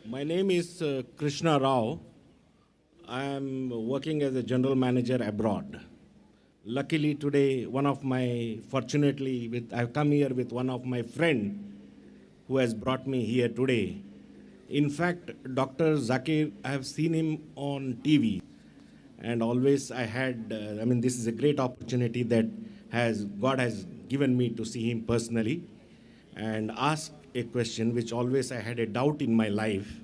My name is Krishna Rao. I am working as a general manager abroad. Luckily today, I've come here with one of my friend who has brought me here today. In fact, Dr. Zakir, I have seen him on TV, and always this is a great opportunity that God has given me to see him personally and ask a question which always I had a doubt in my life,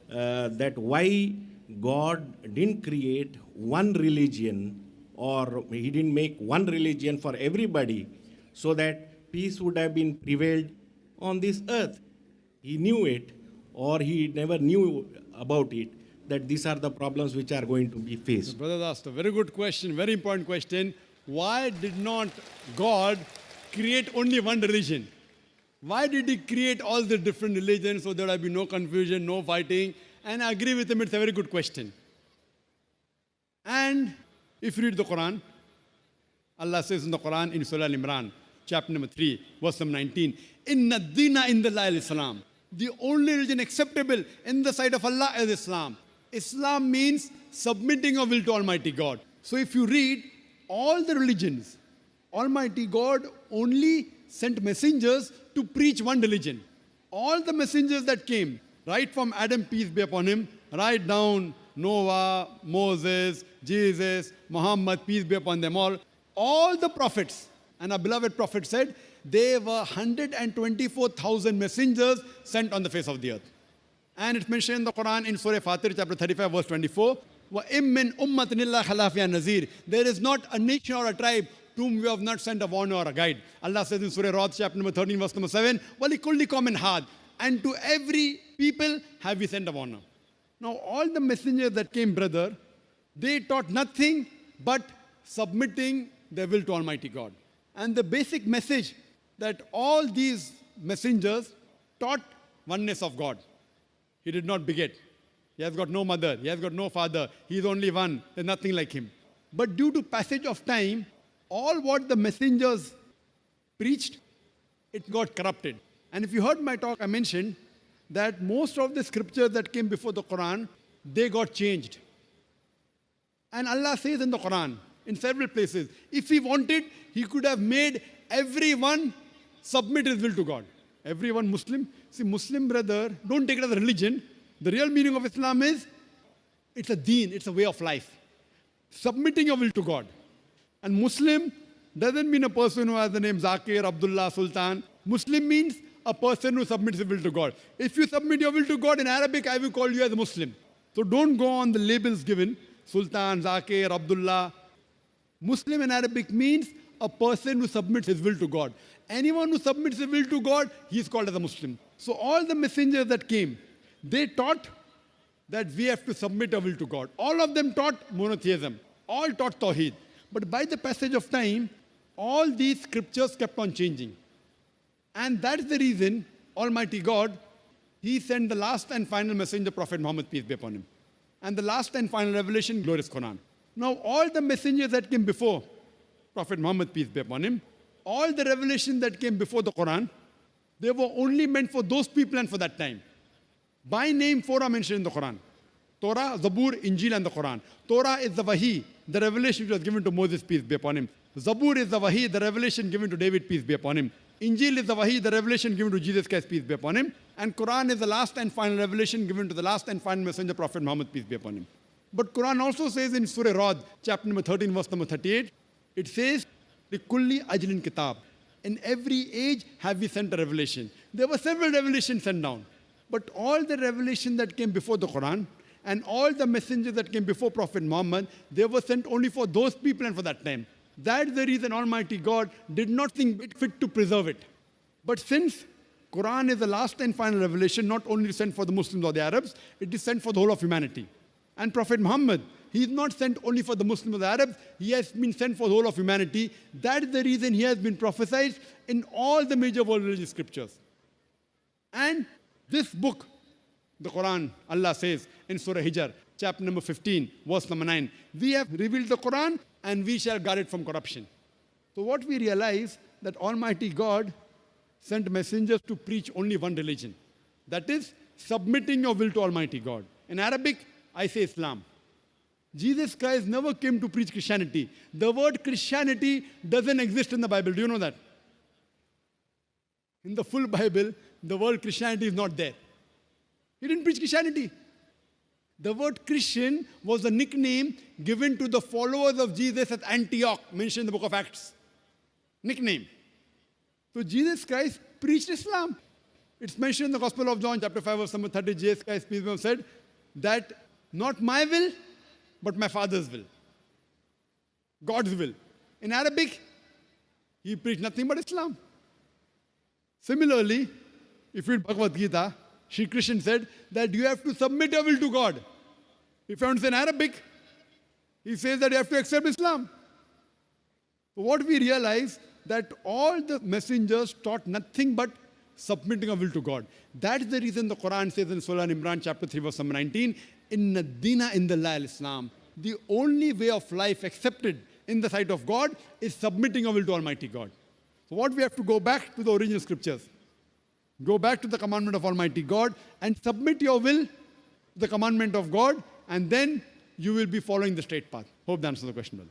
that why God didn't create one religion, or he didn't make one religion for everybody so that peace would have been prevailed on this earth. He knew it, or he never knew about it, that these are the problems which are going to be faced. The brother asked a very good question, very important question. Why did not God create only one religion? Why did he create all the different religions so there would be no confusion, no fighting? And I agree with him, it's a very good question. And if you read the Quran, Allah says in the Quran, in Surah Al-Imran, chapter number 3, verse number 19, Inna dina indallahi al-Islam. The only religion acceptable in the sight of Allah is Islam. Islam means submitting your will to Almighty God. So if you read all the religions, Almighty God only sent messengers to preach one religion. All the messengers that came, right from Adam, peace be upon him, right down Noah, Moses, Jesus, Muhammad, peace be upon them all the prophets, and our beloved prophet said, there were 124,000 messengers sent on the face of the earth. And it's mentioned in the Quran in Surah Fatir, chapter 35, verse 24, وَإِم مِّنْ أُمَّةٍ إِلَّا خَلَا فِيهَا نَذِيرٌ. There is not a nation or a tribe to whom we have not sent a warner or a guide. Allah says in Surah Ra'd, chapter number 13, verse number 7, وَلِكُلِّ قَوْمٍ هَادٍ. And to every people have we sent a warner. Now all the messengers that came, brother, they taught nothing but submitting their will to Almighty God. And the basic message that all these messengers taught oneness of God. He did not beget. He has got no mother. He has got no father. He is only one. There's nothing like him. But due to passage of time, all what the messengers preached, it got corrupted. And if you heard my talk, I mentioned that most of the scriptures that came before the Quran, they got changed. And Allah says in the Quran, in several places, if He wanted, He could have made everyone submit his will to God. Everyone Muslim. See, Muslim brother, don't take it as a religion. The real meaning of Islam is, it's a deen, it's a way of life. Submitting your will to God. And Muslim doesn't mean a person who has the name Zakir, Abdullah, Sultan. Muslim means a person who submits his will to God. If you submit your will to God in Arabic, I will call you as a Muslim. So don't go on the labels given, Sultan, Zakir, Abdullah. Muslim in Arabic means a person who submits his will to God. Anyone who submits his will to God, he is called as a Muslim. So all the messengers that came, they taught that we have to submit our will to God. All of them taught monotheism. All taught Tawheed. But by the passage of time, all these scriptures kept on changing. And that's the reason Almighty God, He sent the last and final messenger, Prophet Muhammad, peace be upon him. And the last and final revelation, glorious Quran. Now all the messengers that came before Prophet Muhammad, peace be upon him, all the revelation that came before the Quran, they were only meant for those people and for that time. By name, 4 are mentioned in the Quran. Torah, Zabur, Injil, and the Quran. Torah is the Wahi, the revelation which was given to Moses, peace be upon him. Zabur is the Wahi, the revelation given to David, peace be upon him. Injil is the Wahi, the revelation given to Jesus Christ, peace be upon him. And Quran is the last and final revelation given to the last and final messenger, Prophet Muhammad, peace be upon him. But Quran also says in Surah Ra'd, chapter number 13, verse number 38, it says, لِكُلِّ أَجْلٍ kitab. In every age have we sent a revelation. There were several revelations sent down. But all the revelation that came before the Quran and all the messengers that came before Prophet Muhammad, they were sent only for those people and for that time. That's the reason Almighty God did not think it fit to preserve it. But since Quran is the last and final revelation, not only sent for the Muslims or the Arabs, it is sent for the whole of humanity. And Prophet Muhammad, he is not sent only for the Muslims or the Arabs, he has been sent for the whole of humanity. That is the reason he has been prophesied in all the major world religious scriptures. And this book, the Quran, Allah says in Surah Hijr, chapter number 15, verse number 9, we have revealed the Quran and we shall guard it from corruption. So what we realize, that Almighty God sent messengers to preach only one religion. That is, submitting your will to Almighty God. In Arabic, I say Islam. Jesus Christ never came to preach Christianity. The word Christianity doesn't exist in the Bible. Do you know that? In the full Bible, the word Christianity is not there. He didn't preach Christianity. The word Christian was a nickname given to the followers of Jesus at Antioch, mentioned in the book of Acts. Nickname. So Jesus Christ preached Islam. It's mentioned in the Gospel of John, chapter 5, verse number 30. Jesus Christ, peace be upon him, said that not my will, but my Father's will. God's will. In Arabic, he preached nothing but Islam. Similarly, if you read Bhagavad Gita, Sri Krishna said that you have to submit your will to God. If you understand Arabic, he says that you have to accept Islam. So what we realize, that all the messengers taught nothing but submitting our will to God. That's the reason the Quran says in Surah Imran, chapter 3, verse number 19, Inna dina indallahi al-Islam. The only way of life accepted in the sight of God is submitting our will to Almighty God. So what we have to go back to the original scriptures. Go back to the commandment of Almighty God and submit your will to the commandment of God, and then you will be following the straight path. Hope that answers the question well.